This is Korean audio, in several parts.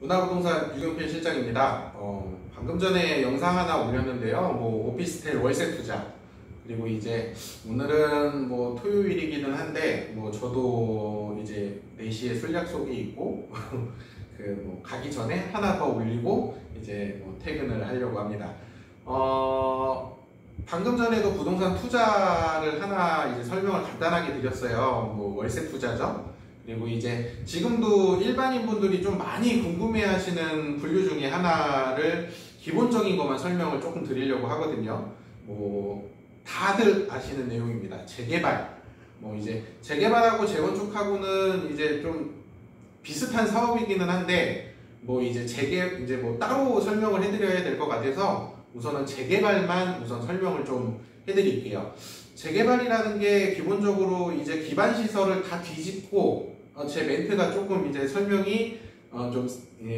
문화부동산 유경필 실장입니다. 방금 전에 영상 하나 올렸는데요. 오피스텔 월세 투자. 그리고 이제 오늘은 토요일이기는 한데 저도 이제 4시에 술 약속이 있고 가기 전에 하나 더 올리고 이제 퇴근을 하려고 합니다. 방금 전에도 부동산 투자를 하나 이제 설명을 간단하게 드렸어요. 월세 투자죠. 그리고 이제 지금도 일반인 분들이 좀 많이 궁금해 하시는 분류 중에 하나를 기본적인 것만 설명을 조금 드리려고 하거든요. 다들 아시는 내용입니다. 재개발. 이제 재개발하고 재건축하고는 이제 좀 비슷한 사업이기는 한데 이제 따로 설명을 해드려야 될 것 같아서 우선은 재개발만 우선 설명을 좀 해드릴게요. 재개발이라는 게 기본적으로 이제 기반 시설을 다 뒤집고 제 멘트가 조금 이제 설명이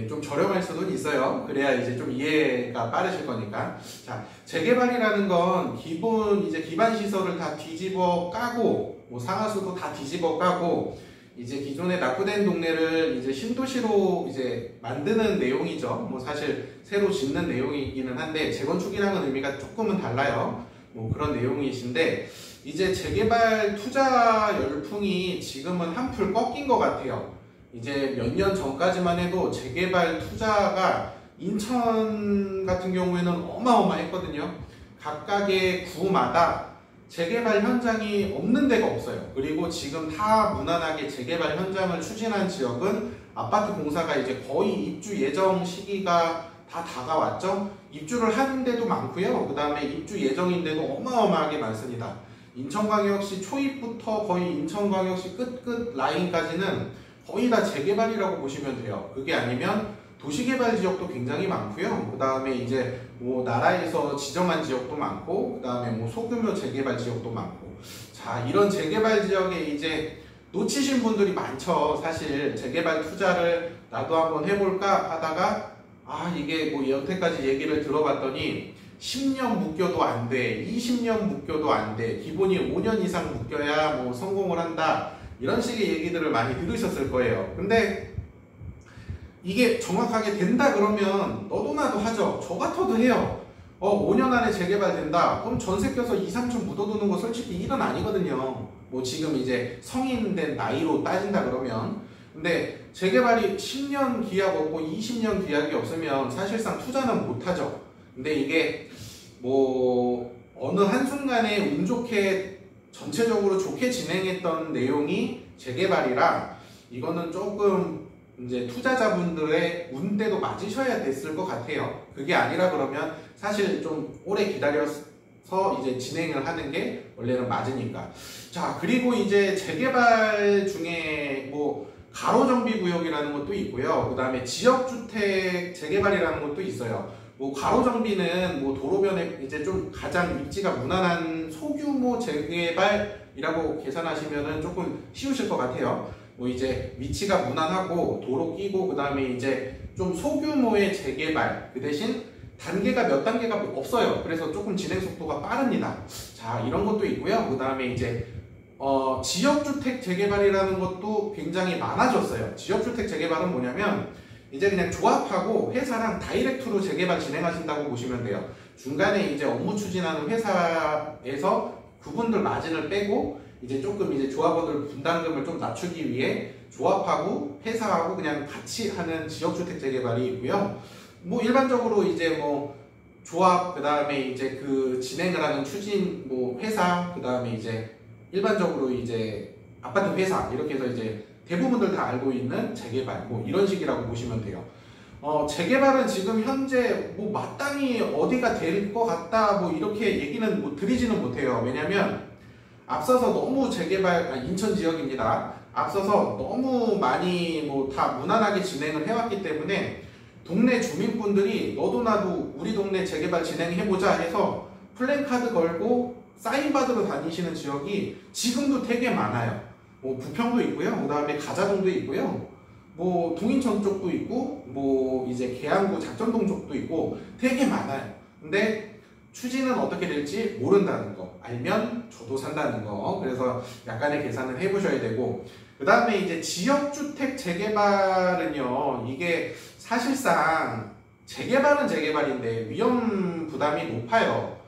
좀 저렴할 수는 있어요. 그래야 이제 좀 이해가 빠르실 거니까. 자, 재개발이라는 건 기반 시설을 다 뒤집어 까고 상하수도 다 뒤집어 까고 이제 기존에 낙후된 동네를 이제 신도시로 이제 만드는 내용이죠. 사실 새로 짓는 내용이기는 한데 재건축이랑은 의미가 조금은 달라요. 그런 내용이신데 이제 재개발 투자 열풍이 지금은 한풀 꺾인 것 같아요. 이제 몇 년 전까지만 해도 재개발 투자가 인천 같은 경우에는 어마어마했거든요. 각각의 구마다 재개발 현장이 없는 데가 없어요. 그리고 지금 다 무난하게 재개발 현장을 추진한 지역은 아파트 공사가 이제 거의 입주 예정 시기가 다 다가왔죠. 입주를 하는 데도 많고요. 그 다음에 입주 예정인데도 어마어마하게 많습니다. 인천광역시 초입부터 거의 인천광역시 끝 라인까지는 거의 다 재개발이라고 보시면 돼요. 그게 아니면 도시개발 지역도 굉장히 많고요. 그 다음에 이제 나라에서 지정한 지역도 많고, 그 다음에 소규모 재개발 지역도 많고. 자, 이런 재개발 지역에 이제 놓치신 분들이 많죠. 사실 재개발 투자를 나도 한번 해볼까 하다가 이게 여태까지 얘기를 들어봤더니 10년 묶여도 안 돼, 20년 묶여도 안 돼, 기본이 5년 이상 묶여야 성공을 한다, 이런 식의 얘기들을 많이 들으셨을 거예요. 근데 이게 정확하게 된다 그러면 너도 나도 하죠. 저 같아도 해요. 5년 안에 재개발 된다 그럼 전세 껴서 2, 3천 묻어두는 거 솔직히 일은 아니거든요. 지금 이제 성인된 나이로 따진다 그러면. 근데 재개발이 10년 기약 없고 20년 기약이 없으면 사실상 투자는 못하죠. 근데 이게 어느 한순간에 운 좋게 전체적으로 좋게 진행했던 내용이 재개발이라 이거는 조금 이제 투자자분들의 운대도 맞으셔야 됐을 것 같아요. 그게 아니라 그러면 사실 좀 오래 기다려서 이제 진행을 하는 게 원래는 맞으니까. 자, 그리고 이제 재개발 중에 가로정비구역이라는 것도 있고요. 그 다음에 지역주택 재개발이라는 것도 있어요. 가로정비는 도로변에 이제 좀 가장 입지가 무난한 소규모 재개발이라고 계산하시면은 조금 쉬우실 것 같아요. 이제 위치가 무난하고 도로 끼고 그 다음에 이제 좀 소규모의 재개발, 그 대신 단계가 몇 단계가 없어요. 그래서 조금 진행 속도가 빠릅니다. 자, 이런 것도 있고요. 그 다음에 이제 지역주택 재개발이라는 것도 굉장히 많아졌어요. 지역주택 재개발은 뭐냐면 이제 그냥 조합하고 회사랑 다이렉트로 재개발 진행하신다고 보시면 돼요. 중간에 이제 업무 추진하는 회사에서 그분들 마진을 빼고 이제 조금 이제 조합원들 분담금을 좀 낮추기 위해 조합하고 회사하고 그냥 같이 하는 지역주택 재개발이 있고요. 일반적으로 이제 조합, 그 다음에 이제 그 진행을 하는 추진 회사, 그 다음에 이제 일반적으로 이제 아파트 회사, 이렇게 해서 이제 대부분들 다 알고 있는 재개발, 이런 식이라고 보시면 돼요. 재개발은 지금 현재 마땅히 어디가 될 것 같다 이렇게 얘기는 드리지는 못해요. 왜냐면 앞서서 너무 인천 지역입니다. 앞서서 너무 많이 다 무난하게 진행을 해왔기 때문에 동네 주민분들이 너도 나도 우리 동네 재개발 진행해보자 해서 플랜카드 걸고 사인 받으러 다니시는 지역이 지금도 되게 많아요. 부평도 있고요. 그 다음에 가자동도 있고요. 동인천 쪽도 있고 이제 계양구 작전동 쪽도 있고 되게 많아요. 근데 추진은 어떻게 될지 모른다는 거, 알면 저도 산다는 거. 그래서 약간의 계산을 해보셔야 되고, 그 다음에 이제 지역주택 재개발은요, 이게 사실상 재개발은 재개발인데 위험 부담이 높아요.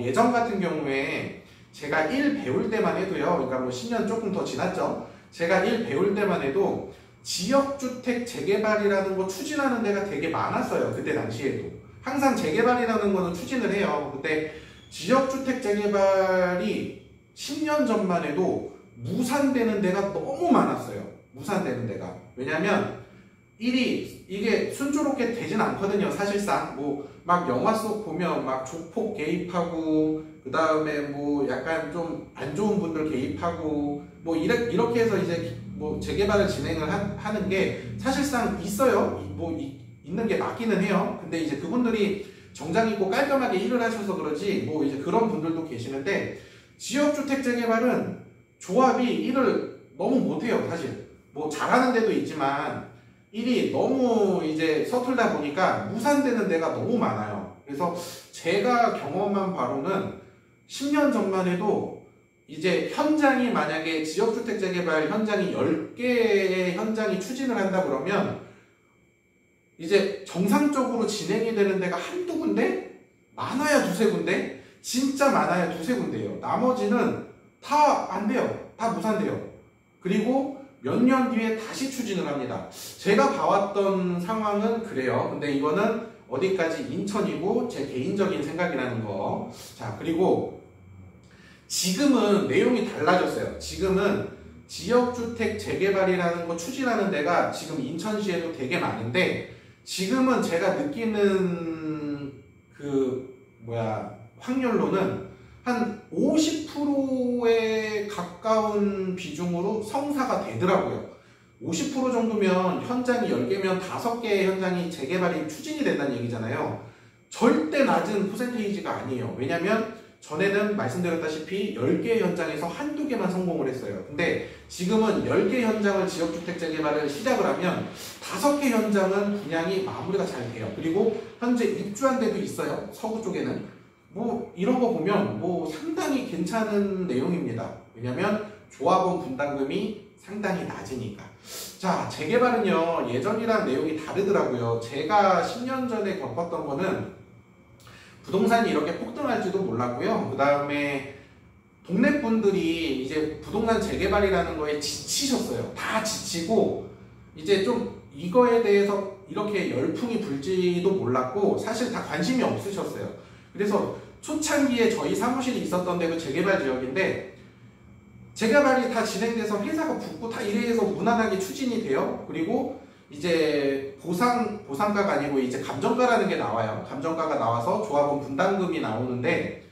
예전 같은 경우에 제가 1 배울 때만 해도요, 그러니까 뭐 10년 조금 더 지났죠. 제가 1 배울 때만 해도 지역주택 재개발이라는 거 추진하는 데가 되게 많았어요. 그때 당시에도. 항상 재개발이라는 거는 추진을 해요. 근데 지역주택 재개발이 10년 전만 해도 무산되는 데가 너무 많았어요. 무산되는 데가. 왜냐면 이게 순조롭게 되진 않거든요. 사실상 뭐 막 영화 속 보면 막 조폭 개입하고 그 다음에 뭐 약간 좀 안 좋은 분들 개입하고 뭐 이렇게 해서 이제 뭐 재개발을 진행을 하는 게 사실상 있어요. 있는 게 맞기는 해요. 근데 이제 그분들이 정장 입고 깔끔하게 일을 하셔서 그러지 뭐 이제 그런 분들도 계시는데, 지역주택 재개발은 조합이 일을 너무 못해요. 사실 뭐 잘하는 데도 있지만 일이 너무 이제 서툴다 보니까 무산되는 데가 너무 많아요. 그래서 제가 경험한 바로는 10년 전만 해도 이제 현장이 만약에 지역주택 재개발 현장이 10개의 현장이 추진을 한다 그러면 이제 정상적으로 진행이 되는 데가 한두 군데? 많아야 두세 군데? 진짜 많아야 두세 군데예요. 나머지는 다 안 돼요. 다 무산돼요. 그리고 몇 년 뒤에 다시 추진을 합니다. 제가 봐왔던 상황은 그래요. 근데 이거는 어디까지 인천이고 제 개인적인 생각이라는 거. 자, 그리고 지금은 내용이 달라졌어요. 지금은 지역주택 재개발이라는 거 추진하는 데가 지금 인천시에도 되게 많은데, 지금은 제가 느끼는 확률로는 한 50%에 가까운 비중으로 성사가 되더라고요. 50% 정도면 현장이 10개면 5개의 현장이 재개발이 추진이 된다는 얘기잖아요. 절대 낮은 퍼센테이지가 아니에요. 왜냐면 전에는 말씀드렸다시피 10개의 현장에서 한두 개만 성공을 했어요. 근데 지금은 10개 현장을 지역주택 재개발을 시작을 하면 5개 현장은 분양이 마무리가 잘 돼요. 그리고 현재 입주한 데도 있어요. 서구 쪽에는. 뭐 이런 거 보면 뭐 상당히 괜찮은 내용입니다. 왜냐면 조합원 분담금이 상당히 낮으니까. 자, 재개발은요 예전이랑 내용이 다르더라고요. 제가 10년 전에 겪었던 거는 부동산이 이렇게 폭등할지도 몰랐고요. 그 다음에 동네 분들이 이제 부동산 재개발이라는 거에 지치셨어요. 다 지치고 이제 좀 이거에 대해서 이렇게 열풍이 불지도 몰랐고 사실 다 관심이 없으셨어요. 그래서 초창기에 저희 사무실이 있었던 데도 재개발 지역인데 재개발이 다 진행돼서 회사가 붙고 다 이래서 무난하게 추진이 돼요. 그리고 이제 보상가가 아니고 이제 감정가라는 게 나와요. 감정가가 나와서 조합원 분담금이 나오는데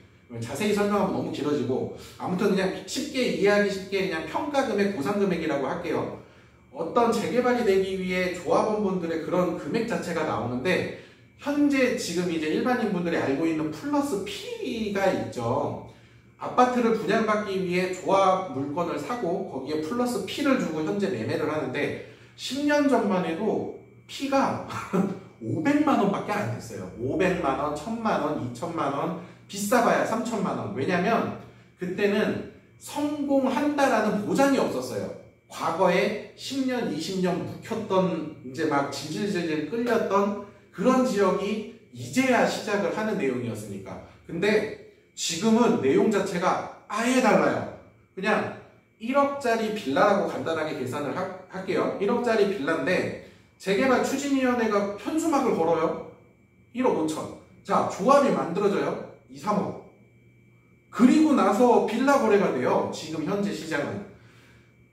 자세히 설명하면 너무 길어지고 아무튼 그냥 쉽게 이해하기 쉽게 그냥 평가금액 보상금액이라고 할게요. 어떤 재개발이 되기 위해 조합원분들의 그런 금액 자체가 나오는데 현재 지금 이제 일반인 분들이 알고 있는 플러스 P가 있죠. 아파트를 분양받기 위해 조합 물건을 사고 거기에 플러스 P를 주고 현재 매매를 하는데 10년 전만 해도 P가 500만 원밖에 안 됐어요. 500만 원, 1000만 원, 2000만 원, 비싸봐야 3000만 원. 왜냐면 그때는 성공한다라는 보장이 없었어요. 과거에 10년, 20년 묵혔던 이제 막 질질질질 끌렸던 그런 지역이 이제야 시작을 하는 내용이었으니까. 근데 지금은 내용 자체가 아예 달라요. 그냥 1억짜리 빌라라고 간단하게 계산을 할게요. 1억짜리 빌라인데 재개발 추진위원회가 현수막을 걸어요. 1억 5천. 자, 조합이 만들어져요. 2, 3억. 그리고 나서 빌라 거래가 돼요. 지금 현재 시장은.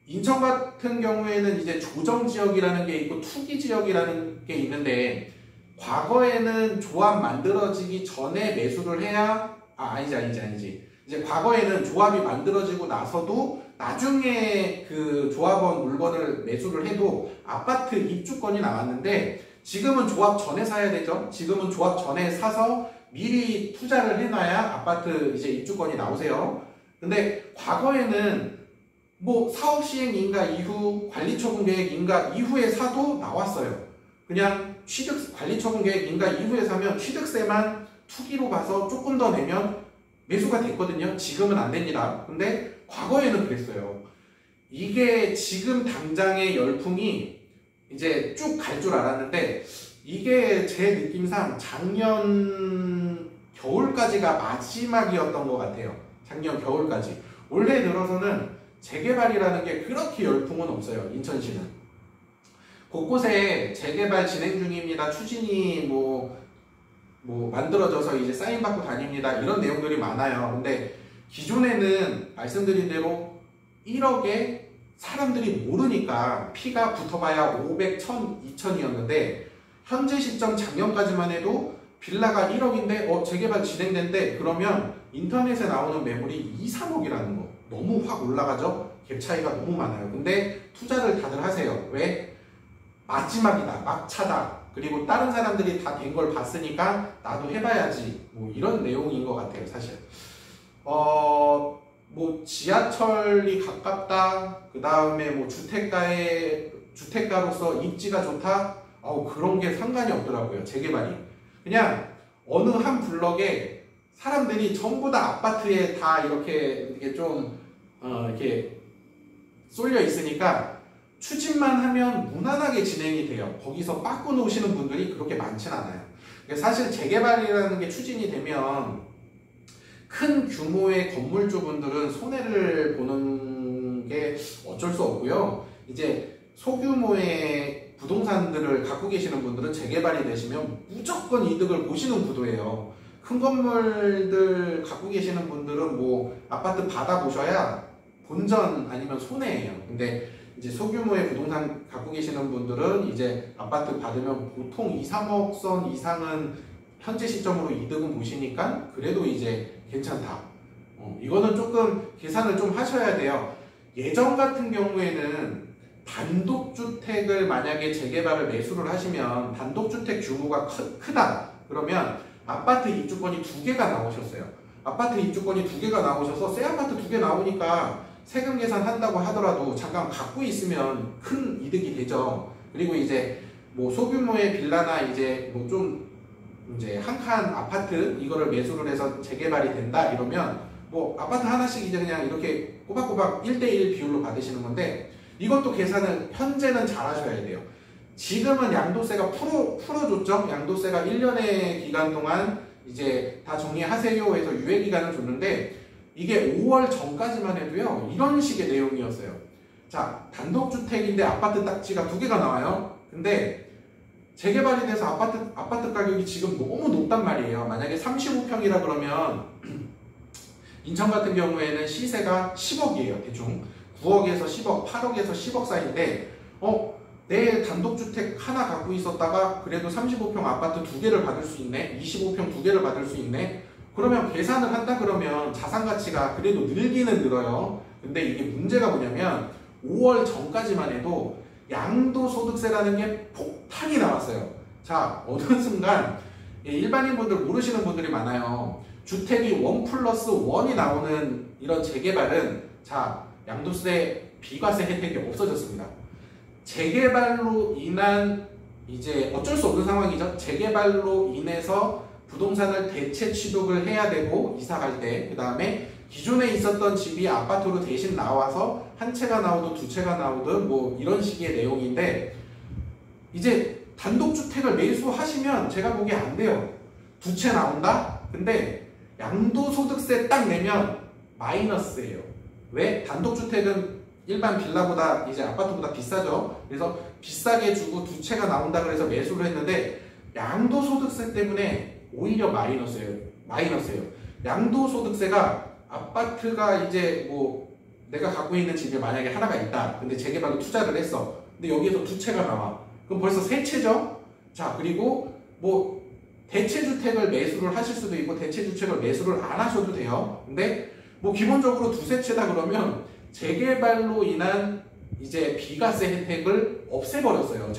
인천 같은 경우에는 이제 조정지역이라는 게 있고 투기지역이라는 게 있는데 과거에는 조합 만들어지기 전에 매수를 해야 아니지. 이제 과거에는 조합이 만들어지고 나서도 나중에 그 조합원 물건을 매수를 해도 아파트 입주권이 나왔는데 지금은 조합 전에 사야 되죠. 지금은 조합 전에 사서 미리 투자를 해놔야 아파트 이제 입주권이 나오세요. 근데 과거에는 뭐 사업 시행 인가 이후 관리처분 계획 인가 이후에 사도 나왔어요. 그냥 관리처분 계획 인가 이후에 사면 취득세만 투기로 가서 조금 더 내면 매수가 됐거든요. 지금은 안 됩니다. 근데 과거에는 그랬어요. 이게 지금 당장의 열풍이 이제 쭉 갈 줄 알았는데 이게 제 느낌상 작년 겨울까지가 마지막이었던 것 같아요. 작년 겨울까지. 올해 들어서는 재개발이라는 게 그렇게 열풍은 없어요. 인천시는. 곳곳에 재개발 진행 중입니다. 추진이 뭐 만들어져서 이제 사인 받고 다닙니다. 이런 내용들이 많아요. 근데 기존에는 말씀드린 대로 1억에 사람들이 모르니까 피가 붙어봐야 500, 1000, 2000이었는데 현재 시점 작년까지만 해도 빌라가 1억인데 재개발 진행된대 그러면 인터넷에 나오는 매물이 2, 3억이라는 거 너무 확 올라가죠? 갭 차이가 너무 많아요. 근데 투자를 다들 하세요. 왜? 마지막이다, 막차다, 그리고 다른 사람들이 다 된 걸 봤으니까 나도 해봐야지, 뭐 이런 내용인 것 같아요. 사실 뭐 지하철이 가깝다, 그 다음에 뭐 주택가로서 입지가 좋다, 그런 게 상관이 없더라고요. 재개발이 그냥 어느 한 블럭에 사람들이 전부 다 아파트에 다 이렇게 좀 이렇게 쏠려 있으니까 추진만 하면 무난하게 진행이 돼요. 거기서 빠꾸 놓으시는 분들이 그렇게 많진 않아요. 사실 재개발이라는 게 추진이 되면 큰 규모의 건물주분들은 손해를 보는 게 어쩔 수 없고요. 이제 소규모의 부동산들을 갖고 계시는 분들은 재개발이 되시면 무조건 이득을 보시는 구도예요. 큰 건물들 갖고 계시는 분들은 뭐 아파트 받아보셔야 본전 아니면 손해예요. 근데 이제 소규모의 부동산 갖고 계시는 분들은 이제 아파트 받으면 보통 2, 3억 선 이상은 현재 시점으로 이득은 보시니까 그래도 이제 괜찮다. 이거는 조금 계산을 좀 하셔야 돼요. 예전 같은 경우에는 단독주택을 만약에 재개발을 매수를 하시면 단독주택 규모가 크다 그러면 아파트 입주권이 2개가 나오셨어요. 아파트 입주권이 2개가 나오셔서 새 아파트 2개 나오니까 세금 계산한다고 하더라도 잠깐 갖고 있으면 큰 이득이 되죠. 그리고 이제 뭐 소규모의 빌라나 이제 뭐 좀 이제 한 칸 아파트 이거를 매수를 해서 재개발이 된다 이러면 뭐 아파트 하나씩 이제 그냥 이렇게 꼬박꼬박 1대1 비율로 받으시는 건데 이것도 계산을 현재는 잘 하셔야 돼요. 지금은 양도세가 풀어줬죠. 양도세가 1년의 기간 동안 이제 다 정리하세요 해서 유예 기간을 줬는데 이게 5월 전까지만 해도요 이런 식의 내용이었어요. 자, 단독주택인데 아파트 딱지가 2개가 나와요. 근데 재개발이 돼서 아파트 가격이 지금 너무 높단 말이에요. 만약에 35평이라 그러면 인천 같은 경우에는 시세가 10억이에요. 대충 9억에서 10억, 8억에서 10억 사이인데 내 단독주택 하나 갖고 있었다가 그래도 35평 아파트 2개를 받을 수 있네, 25평 2개를 받을 수 있네. 그러면 계산을 한다 그러면 자산가치가 그래도 늘기는 늘어요. 근데 이게 문제가 뭐냐면 5월 전까지만 해도 양도소득세라는 게 폭탄이 나왔어요. 자, 어느 순간 일반인분들 모르시는 분들이 많아요. 주택이 1+1이 나오는 이런 재개발은 자, 양도세, 비과세 혜택이 없어졌습니다. 재개발로 인한 이제 어쩔 수 없는 상황이죠. 재개발로 인해서 부동산을 대체 취득을 해야 되고 이사 갈 때, 그 다음에 기존에 있었던 집이 아파트로 대신 나와서 한 채가 나오든 2채가 나오든 뭐 이런 식의 내용인데 이제 단독주택을 매수하시면 제가 보기에 안 돼요. 2채 나온다? 근데 양도소득세 딱 내면 마이너스예요. 왜? 단독주택은 일반 빌라보다 이제 아파트보다 비싸죠. 그래서 비싸게 주고 2채가 나온다 그래서 매수를 했는데 양도소득세 때문에 오히려 마이너스예요. 양도소득세가 아파트가 이제 뭐 내가 갖고 있는 집이 만약에 하나가 있다. 근데 재개발로 투자를 했어. 근데 여기에서 2채가 나와. 그럼 벌써 3채죠? 자, 그리고 뭐 대체주택을 매수를 하실 수도 있고 대체주택을 매수를 안 하셔도 돼요. 근데 뭐 기본적으로 2~3채다 그러면 재개발로 인한 이제 비과세 혜택을 없애버렸어요.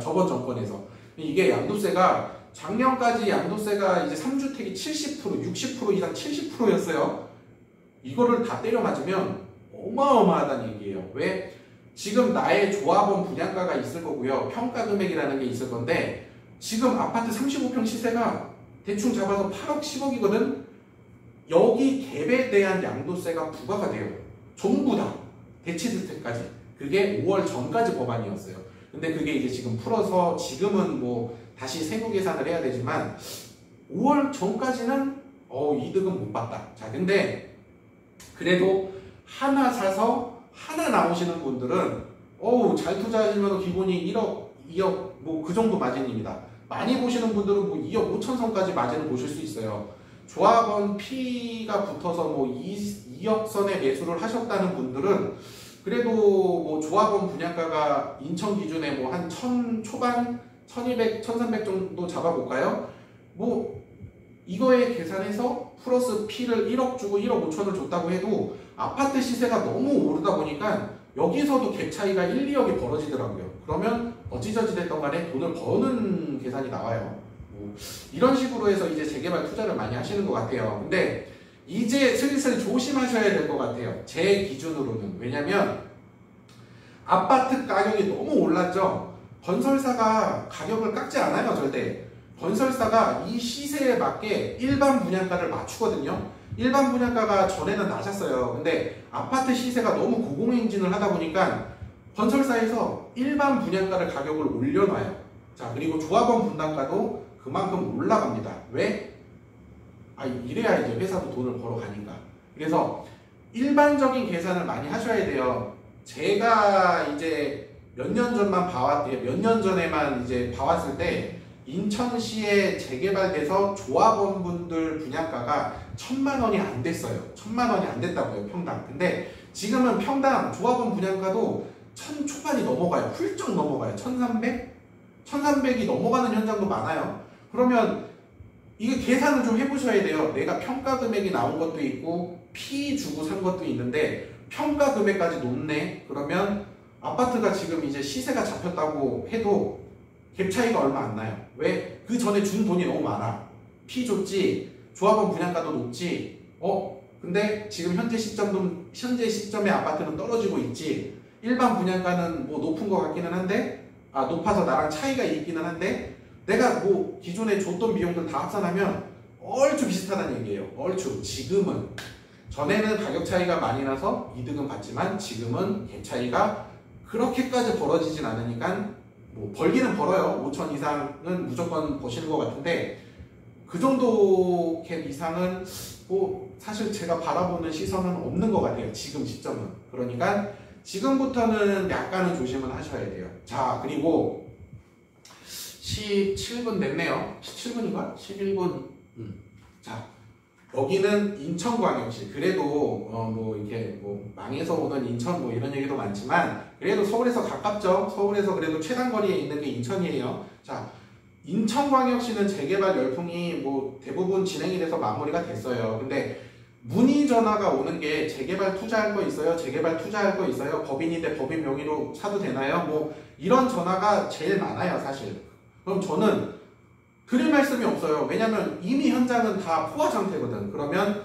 저번 정권에서. 이게 양도세가 작년까지 양도세가 이제 3주택이 70%, 60% 이상 70%였어요. 이거를 다 때려 맞으면 어마어마하다는 얘기예요. 왜? 지금 나의 조합원 분양가가 있을 거고요. 평가 금액이라는 게 있을 건데 지금 아파트 35평 시세가 대충 잡아서 8억, 10억이거든? 여기 갭에 대한 양도세가 부과가 돼요. 전부 다. 대치주택까지. 그게 5월 전까지 법안이었어요. 근데 그게 이제 지금 풀어서 지금은 뭐 다시 세부 계산을 해야 되지만 5월 전까지는 이득은 못 봤다. 자, 근데 그래도 하나 사서 하나 나오시는 분들은 잘 투자하시면 기본이 1억, 2억 뭐 그 정도 마진입니다. 많이 보시는 분들은 뭐 2억 5천 선까지 마진을 보실 수 있어요. 조합원 P가 붙어서 뭐 2억 선에 매수를 하셨다는 분들은 그래도 뭐 조합원 분양가가 인천 기준에 뭐 한 1000 초반, 1200, 1300 정도 잡아볼까요? 뭐 이거에 계산해서 플러스 P를 1억 주고 1억 5천을 줬다고 해도 아파트 시세가 너무 오르다 보니까 여기서도 갭 차이가 1, 2억이 벌어지더라고요. 그러면 어찌저찌 됐던 간에 돈을 버는 계산이 나와요. 뭐 이런 식으로 해서 이제 재개발 투자를 많이 하시는 것 같아요. 근데 이제 슬슬 조심하셔야 될 것 같아요. 제 기준으로는. 왜냐면 아파트 가격이 너무 올랐죠. 건설사가 가격을 깎지 않아요. 절대. 건설사가 이 시세에 맞게 일반 분양가를 맞추거든요. 일반 분양가가 전에는 낮았어요. 근데 아파트 시세가 너무 고공행진을 하다 보니까 건설사에서 일반 분양가를 가격을 올려놔요. 자, 그리고 조합원 분담가도 그만큼 올라갑니다. 왜? 이래야 이제 회사도 돈을 벌어가니까. 그래서 일반적인 계산을 많이 하셔야 돼요. 제가 이제 몇 년 전만 몇 년 전에만 이제 봐왔을 때 인천시에 재개발돼서 조합원분들 분양가가 1000만 원이 안 됐어요. 1000만 원이 안 됐다고요, 평당. 근데 지금은 평당 조합원 분양가도 1000 초반이 넘어가요. 훌쩍 넘어가요. 1300? 1300이 넘어가는 현장도 많아요. 그러면 이게 계산을 좀 해보셔야 돼요. 내가 평가 금액이 나온 것도 있고 P 주고 산 것도 있는데 평가 금액까지 높네. 그러면 아파트가 지금 이제 시세가 잡혔다고 해도 갭 차이가 얼마 안 나요. 왜? 그 전에 준 돈이 너무 많아. P 줬지, 조합원 분양가도 높지. 근데 지금 현재 시점에 아파트는 떨어지고 있지. 일반 분양가는 뭐 높은 것 같기는 한데, 높아서 나랑 차이가 있기는 한데, 내가 뭐 기존에 줬던 비용들 다 합산하면 얼추 비슷하다는 얘기예요. 얼추. 지금은. 전에는 가격 차이가 많이 나서 이득은 봤지만 지금은 갭 차이가 그렇게까지 벌어지진 않으니까 뭐 벌기는 벌어요. 5천 이상은 무조건 버시는 것 같은데 그 정도 갭 이상은 뭐 사실 제가 바라보는 시선은 없는 것 같아요. 지금 시점은. 그러니까 지금부터는 약간은 조심은 하셔야 돼요. 자, 그리고 17분 됐네요. 17분인가? 11분. 자, 여기는 인천광역시. 그래도 뭐 이렇게 뭐 망해서 오는 인천 뭐 이런 얘기도 많지만 그래도 서울에서 가깝죠. 서울에서 그래도 최단거리에 있는 게 인천이에요. 자, 인천광역시는 재개발 열풍이 뭐 대부분 진행이 돼서 마무리가 됐어요. 근데 문의 전화가 오는 게 재개발 투자할 거 있어요? 재개발 투자할 거 있어요? 법인인데 법인 명의로 사도 되나요? 뭐 이런 전화가 제일 많아요, 사실. 그럼 저는 드릴 말씀이 없어요. 왜냐면 이미 현장은 다 포화 상태거든. 그러면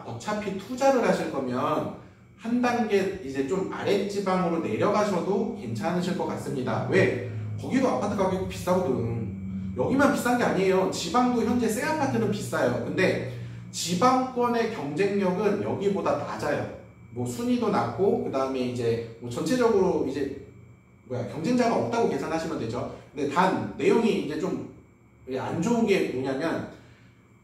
어차피 투자를 하실 거면 한 단계 이제 좀 아랫지방으로 내려가셔도 괜찮으실 것 같습니다. 왜? 거기도 아파트 가격이 비싸거든. 여기만 비싼 게 아니에요. 지방도 현재 새 아파트는 비싸요. 근데 지방권의 경쟁력은 여기보다 낮아요. 뭐 순위도 낮고 그 다음에 이제 뭐 전체적으로 이제 경쟁자가 없다고 계산하시면 되죠. 근데 단 내용이 이제 좀 안 좋은 게 뭐냐면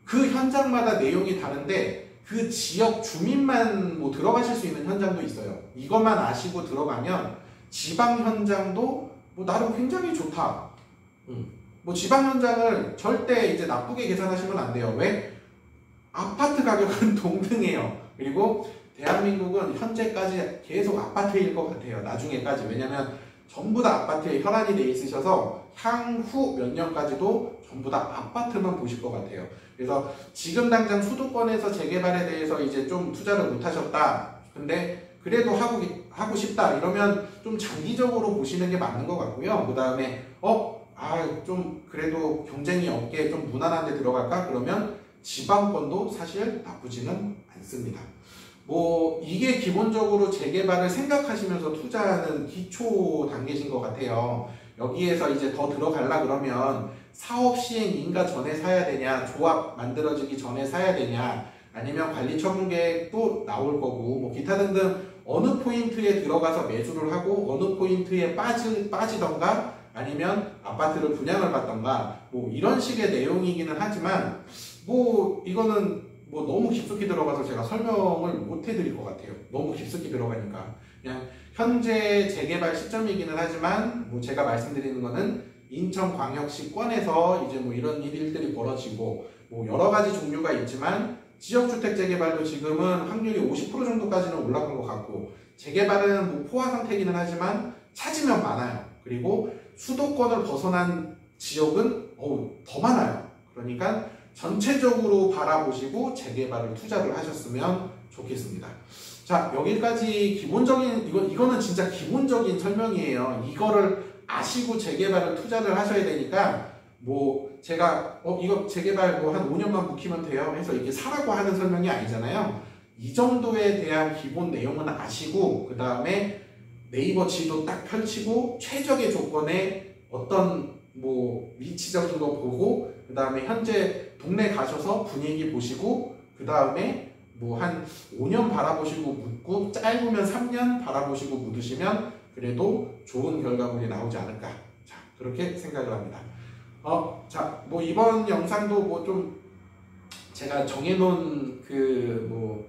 그 현장마다 내용이 다른데 그 지역 주민만 뭐 들어가실 수 있는 현장도 있어요. 이것만 아시고 들어가면 지방 현장도 뭐 나름 굉장히 좋다. 뭐 지방 현장을 절대 이제 나쁘게 계산하시면 안 돼요. 왜? 아파트 가격은 동등해요. 그리고 대한민국은 현재까지 계속 아파트일 것 같아요. 나중에까지. 왜냐면 전부 다 아파트에 혈안이 돼 있으셔서 향후 몇 년까지도 전부 다 아파트만 보실 것 같아요. 그래서 지금 당장 수도권에서 재개발에 대해서 이제 좀 투자를 못 하셨다. 근데 그래도 하고 싶다. 이러면 좀 장기적으로 보시는 게 맞는 것 같고요. 그 다음에 좀 그래도 경쟁이 없게 좀 무난한 데 들어갈까? 그러면 지방권도 사실 나쁘지는 않습니다. 뭐 이게 기본적으로 재개발을 생각하시면서 투자하는 기초 단계신 것 같아요. 여기에서 이제 더 들어가려 그러면 사업 시행 인가 전에 사야 되냐, 조합 만들어지기 전에 사야 되냐, 아니면 관리 처분 계획도 나올 거고, 뭐 기타 등등 어느 포인트에 들어가서 매수를 하고 어느 포인트에 빠지던가 아니면 아파트를 분양을 받던가 뭐 이런 식의 내용이기는 하지만 뭐 이거는 뭐 너무 깊숙이 들어가서 제가 설명을 못 해드릴 것 같아요. 너무 깊숙이 들어가니까. 그냥 현재 재개발 시점이기는 하지만 뭐 제가 말씀드리는 거는 인천광역시권에서 이제 뭐 이런 일들이 벌어지고 뭐 여러 가지 종류가 있지만 지역주택 재개발도 지금은 확률이 50% 정도까지는 올라간 것 같고, 재개발은 뭐 포화 상태이기는 하지만 찾으면 많아요. 그리고 수도권을 벗어난 지역은 더 많아요. 그러니까 전체적으로 바라보시고 재개발을 투자를 하셨으면 좋겠습니다. 자, 여기까지 기본적인 이거는 진짜 기본적인 설명이에요. 이거를 아시고 재개발을 투자를 하셔야 되니까 뭐 제가 이거 재개발 뭐 한 5년만 묵히면 돼요 해서 이렇게 사라고 하는 설명이 아니잖아요. 이 정도에 대한 기본 내용은 아시고 그 다음에 네이버 지도 딱 펼치고 최적의 조건에 어떤 뭐 위치적인 거 보고 그 다음에 현재 동네 가셔서 분위기 보시고 그 다음에 뭐 한 5년 바라보시고 묻고 짧으면 3년 바라보시고 묻으시면 그래도 좋은 결과물이 나오지 않을까. 자, 그렇게 생각을 합니다. 자, 뭐 이번 영상도 뭐 좀 제가 정해놓은 그 뭐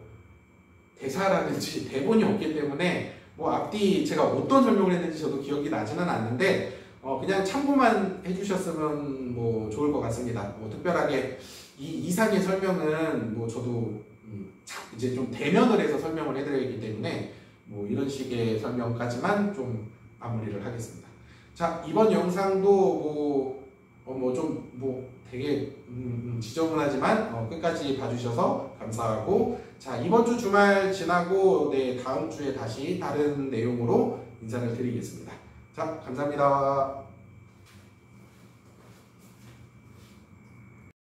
대사라든지 대본이 없기 때문에 뭐 앞뒤 제가 어떤 설명을 했는지 저도 기억이 나지는 않는데 그냥 참고만 해주셨으면 뭐 좋을 것 같습니다. 뭐 특별하게 이 이상의 설명은 뭐 저도 이제 좀 대면을 해서 설명을 해드리기 때문에 뭐 이런 식의 설명까지만 좀 마무리를 하겠습니다. 자, 이번 영상도 뭐 되게 지저분하지만 끝까지 봐주셔서 감사하고, 자, 이번 주 주말 지나고 네, 다음 주에 다시 다른 내용으로 인사를 드리겠습니다. 자, 감사합니다.